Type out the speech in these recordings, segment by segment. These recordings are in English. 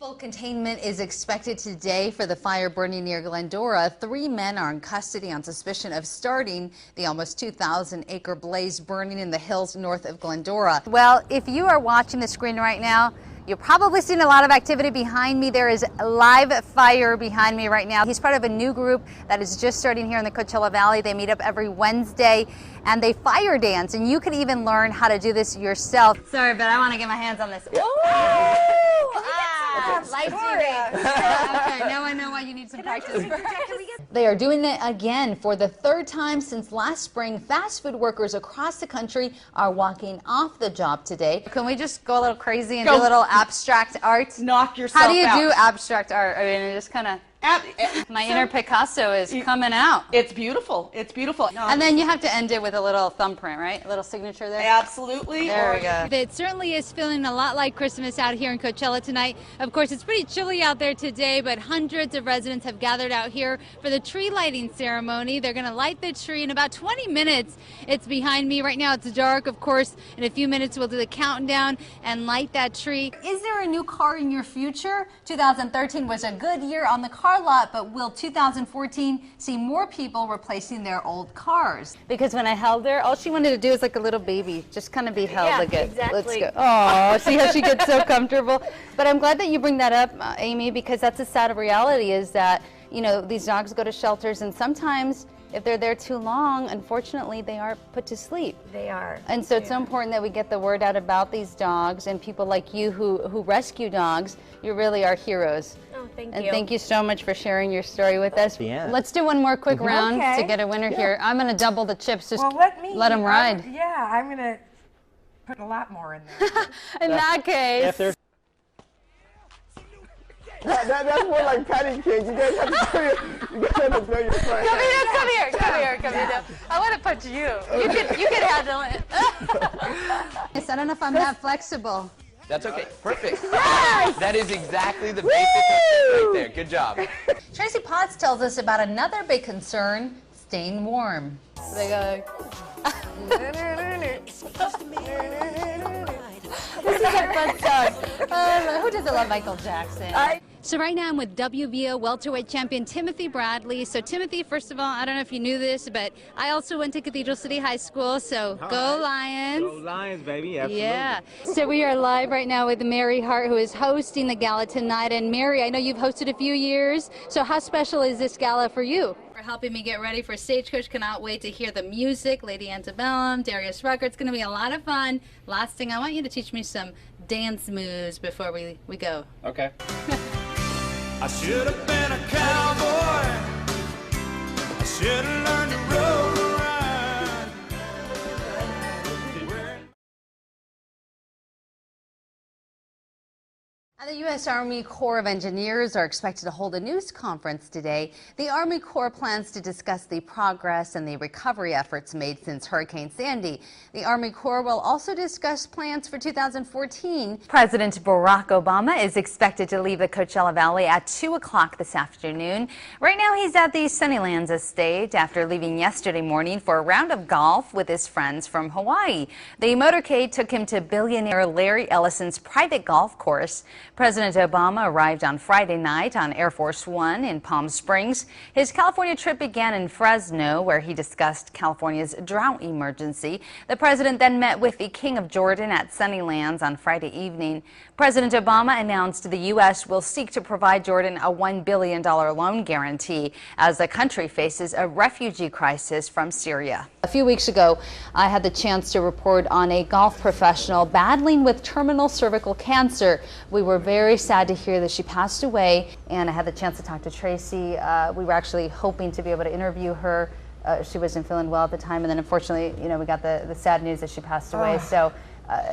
Full containment is expected today for the fire burning near Glendora. 3 men are in custody on suspicion of starting the almost 2,000-acre blaze burning in the hills north of Glendora. Well, if you are watching the screen right now, you're probably seeing a lot of activity behind me. There is live fire behind me right now. He's part of a new group that is just starting here in the Coachella Valley. They meet up every Wednesday and they fire dance, and you can even learn how to do this yourself. Sorry, but I want to get my hands on this. Life TV. Okay, now I know why you need some practice. They are doing it again for the 3rd time since last spring. Fast food workers across the country are walking off the job today. Can we just go a little crazy and do a little abstract art? Knock yourself out. How do you do abstract art? I mean, it just kind of... My inner Picasso is coming out. It's beautiful. It's beautiful. No. And then you have to end it with a little thumbprint, right? A little signature there? Absolutely. There we go. It certainly is feeling a lot like Christmas out here in Coachella tonight. Of course, it's pretty chilly out there today, but hundreds of residents have gathered out here for the tree lighting ceremony. They're going to light the tree in about 20 minutes. It's behind me. Right now it's dark, of course. In a few minutes we'll do the countdown and light that tree. Is there a new car in your future? 2013 was a good year on the car lot, but will 2014 see more people replacing their old cars? Because when I held her, all she wanted to do was like a little baby, just kind of be held again. Exactly. Let's go. Oh, see how she gets so comfortable. But I'm glad that you bring that up, Amy, because that's a sad reality is that, you know, these dogs go to shelters and sometimes if they're there too long, unfortunately, they are put to sleep. They are. And so it's so important that we get the word out about these dogs and people like you who rescue dogs. You really are heroes. Oh, thank you. And thank you so much for sharing your story with us. Yeah. Let's do one more quick round to get a winner here. I'm going to double the chips. Just let them ride. I'm going to put a lot more in there. In that case. That's more like patty cake. You guys have to know your friend. Come here. I want to punch you. You can handle it. I don't know if I'm that flexible. That's okay. Perfect. Yes! That is exactly the basic right there. Good job. Tracy Potts tells us about another big concern, staying warm. They go. This is a fun song. Who doesn't love Michael Jackson? So right now I'm with WBO welterweight champion Timothy Bradley. So Timothy, first of all, I don't know if you knew this, but I also went to Cathedral City High School, so go Lions. Go Lions, baby, absolutely. Yeah. So we are live right now with Mary Hart, who is hosting the gala tonight. And Mary, I know you've hosted a few years, so how special is this gala for you? For helping me get ready for Stagecoach. Cannot wait to hear the music. Lady Antebellum, Darius Rucker. It's going to be a lot of fun. Last thing, I want you to teach me some dance moves before we go. Okay. I should have been a cowboy. I should have learned to roll around. And the U.S. Army Corps of Engineers are expected to hold a news conference today. The Army Corps plans to discuss the progress and the recovery efforts made since Hurricane Sandy. The Army Corps will also discuss plans for 2014. President Barack Obama is expected to leave the Coachella Valley at 2 o'clock this afternoon. Right now he's at the Sunnylands estate after leaving yesterday morning for a round of golf with his friends from Hawaii. The motorcade took him to billionaire Larry Ellison's private golf course. President Obama arrived on Friday night on Air Force One in Palm Springs. His California trip began in Fresno, where he discussed California's drought emergency. The president then met with the King of Jordan at Sunnylands on Friday evening. President Obama announced the U.S. will seek to provide Jordan a $1 billion loan guarantee as the country faces a refugee crisis from Syria. A few weeks ago, I had the chance to report on a golf professional battling with terminal cervical cancer. We were very sad to hear that she passed away, and I had the chance to talk to Tracy. We were actually hoping to be able to interview her. She wasn't feeling well at the time, and then unfortunately, you know, we got the sad news that she passed away. So.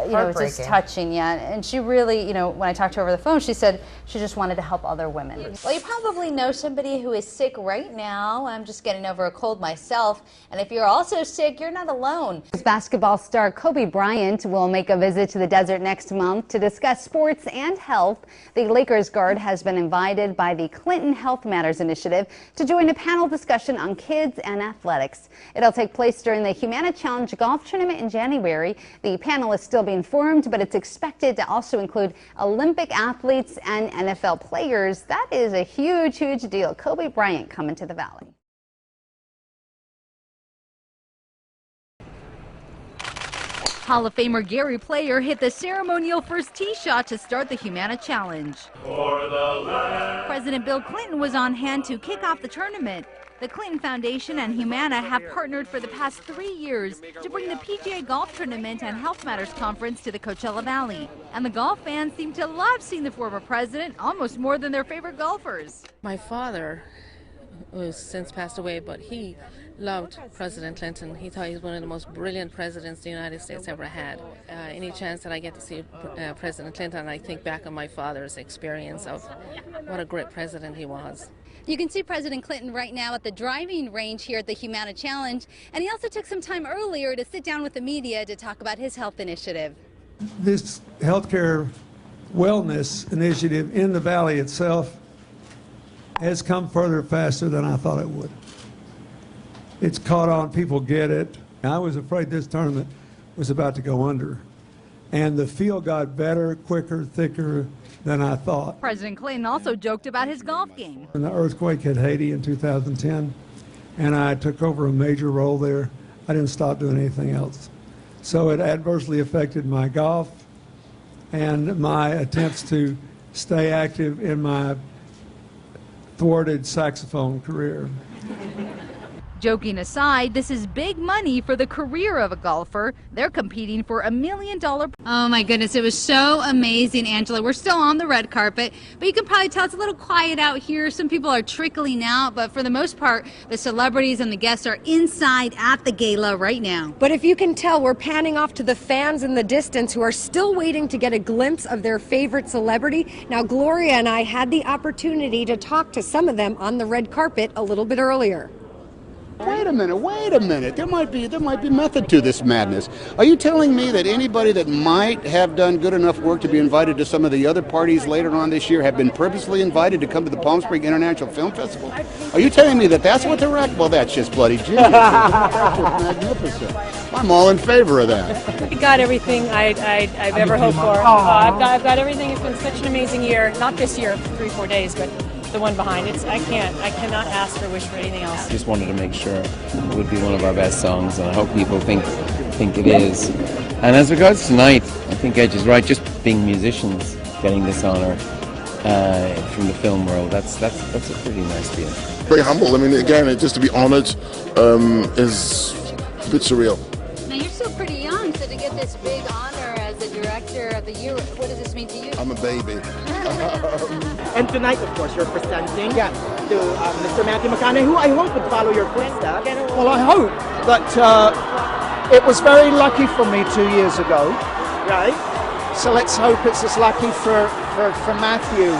You know, it was just touching, yeah. And she really, you know, when I talked to her over the phone, she said she just wanted to help other women. Well, you probably know somebody who is sick right now. I'm just getting over a cold myself. And if you're also sick, you're not alone. Basketball star Kobe Bryant will make a visit to the desert next month to discuss sports and health. The Lakers guard has been invited by the Clinton Health Matters Initiative to join a panel discussion on kids and athletics. It'll take place during the Humana Challenge golf tournament in January. The panel is is still being formed, but it's expected to also include Olympic athletes and NFL players. That is a huge, huge deal. Kobe Bryant coming to the Valley. Hall of Famer Gary Player hit the ceremonial first tee shot to start the Humana Challenge. President Bill Clinton was on hand to kick off the tournament. The Clinton Foundation and Humana have partnered for the past 3 years to bring the PGA Golf Tournament and Health Matters Conference to the Coachella Valley. And the golf fans seem to love seeing the former president almost more than their favorite golfers. My father, who's since passed away, but he loved President Clinton. He thought he was one of the most brilliant presidents the United States ever had. Any chance that I get to see President Clinton, I think back on my father's experience of what a great president he was. You can see President Clinton right now at the driving range here at the Humana Challenge, and he also took some time earlier to sit down with the media to talk about his health initiative. This healthcare wellness initiative in the Valley itself has come further faster than I thought it would. It's caught on, people get it. I was afraid this tournament was about to go under, and the field got better, quicker, thicker than I thought. President Clinton also joked about his golf game. When the earthquake hit Haiti in 2010, and I took over a major role there, I didn't stop doing anything else. So it adversely affected my golf and my attempts to stay active in my thwarted saxophone career. Joking aside, this is big money for the career of a golfer. They're competing for $1 million. Oh my goodness, it was so amazing, Angela. We're still on the red carpet, but you can probably tell it's a little quiet out here. Some people are trickling out, but for the most part, the celebrities and the guests are inside at the gala right now. But if you can tell, we're panning off to the fans in the distance who are still waiting to get a glimpse of their favorite celebrity. Now, Gloria and I had the opportunity to talk to some of them on the red carpet a little bit earlier. Wait a minute. There might be method to this madness. Are you telling me that anybody that might have done good enough work to be invited to some of the other parties later on this year have been purposely invited to come to the Palm Springs International Film Festival? Are you telling me that that's what they're at? Well, that's just bloody genius. That's just magnificent. I'm all in favor of that. I got everything I've ever hoped for. I've got everything. It's been such an amazing year. Not this year, 3-4 days, but the one behind. I cannot ask or wish for anything else. Just wanted to make sure it would be one of our best songs, and I hope people think it is. And as regards tonight, I think Edge is right. Just being musicians, getting this honor from the film world, that's a pretty nice feeling. Very humble. I mean, again, just to be honored is a bit surreal. Now you're still pretty young, so to get this big honor as the director of the year, what does this mean to you? I'm a baby. And tonight, of course, you're presenting to Mr. Matthew McConaughey, who I hope would follow your footsteps. Well, I hope that it was very lucky for me 2 years ago. Right. So let's hope it's as lucky for Matthew.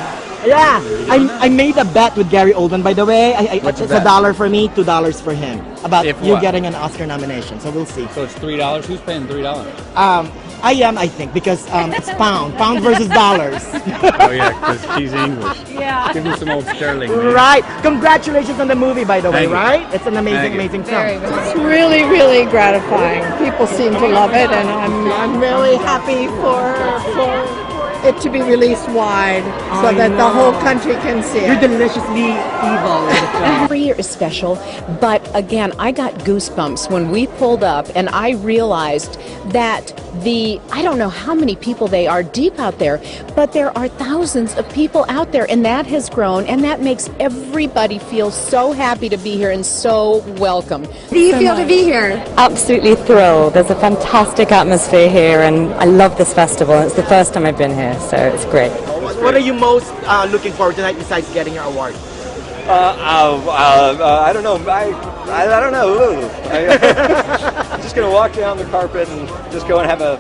Yeah, I made a bet with Gary Oldman, by the way. It's $1 for me, $2 for him. About you getting an Oscar nomination, so we'll see. So it's $3? Who's paying $3? I am, I think, because it's pound versus dollars. Oh yeah, because he's English. Yeah. Give him some old sterling. Man. Right. Congratulations on the movie, by the way, Thank right? you. It's an amazing film. It's really, really gratifying. People seem to love it, and I'm really happy for it to be released wide so that the whole country can see it. You're deliciously evil. Every year is special, but again, I got goosebumps when we pulled up and I realized that I don't know how many people they are deep out there, but there are thousands of people out there, and that has grown, and that makes everybody feel so happy to be here and so welcome. How do you feel to be here? Absolutely thrilled. There's a fantastic atmosphere here, and I love this festival. It's the first time I've been here, so it's great. What are you most looking forward to tonight besides getting your award? I don't know. I don't know. I'm just going to walk down the carpet and just go and have a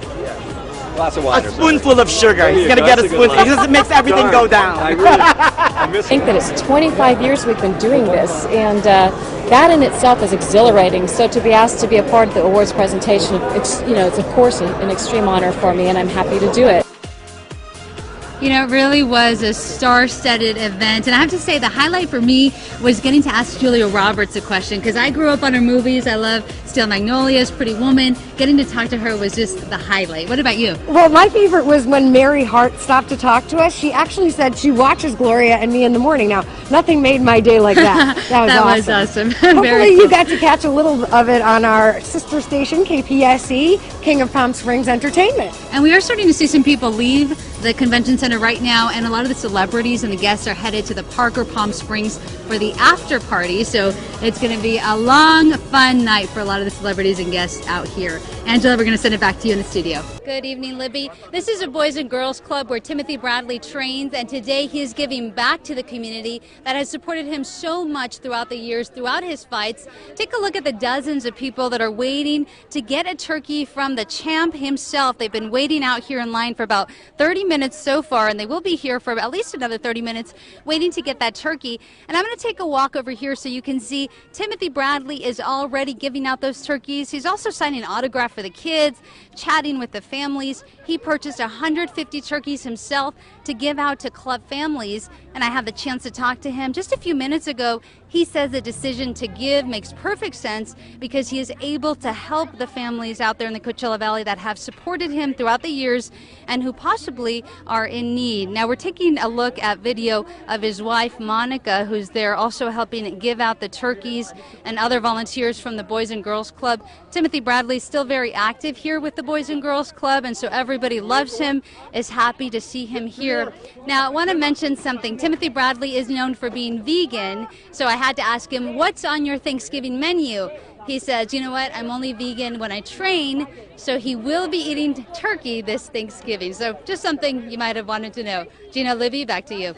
glass of wine. A spoonful of sugar. He's going to get a spoonful. It makes everything go down. I think that it's 25 years we've been doing this, and that in itself is exhilarating. So to be asked to be a part of the awards presentation, it's of course an extreme honor for me, and I'm happy to do it. You know, it really was a star-studded event, and I have to say the highlight for me was getting to ask Julia Roberts a question, because I grew up on her movies. I love Steel Magnolias, Pretty Woman. Getting to talk to her was just the highlight. What about you? Well, my favorite was when Mary Hart stopped to talk to us. She actually said she watches Gloria and me in the morning. Now, nothing made my day like that. That was awesome. Hopefully Very you cool. got to catch a little of it on our sister station, KPSE, King of Palm Springs Entertainment. And we are starting to see some people leave the convention center right now, and a lot of the celebrities and the guests are headed to the Parker Palm Springs for the after party. So it's going to be a long, fun night for a lot of the celebrities and guests out here. Angela, we're going to send it back to you in the studio. Good evening, Libby. This is a Boys and Girls Club where Timothy Bradley trains, and today he is giving back to the community that has supported him so much throughout the years, throughout his fights. Take a look at the dozens of people that are waiting to get a turkey from the champ himself. They've been waiting out here in line for about 30 minutes so far, and they will be here for at least another 30 minutes waiting to get that turkey. And I'm going to take a walk over here so you can see Timothy Bradley is already giving out those turkeys. He's also signing autograph for the kids, chatting with the families. He purchased 150 turkeys himself to give out to club families, and I had the chance to talk to him just a few minutes ago. He says the decision to give makes perfect sense because he is able to help the families out there in the Coachella Valley that have supported him throughout the years and who possibly are in need. Now we're taking a look at video of his wife Monica, who's there also helping give out the turkeys, and other volunteers from the Boys and Girls Club. Timothy Bradley is still very active here with the Boys and Girls Club, and so everybody loves him, is happy to see him here. Now I want to mention something. Timothy Bradley is known for being vegan, so I had to ask him, what's on your Thanksgiving menu? He says, you know what, I'm only vegan when I train, so he will be eating turkey this Thanksgiving. So just something you might have wanted to know. Gina, Libby, back to you.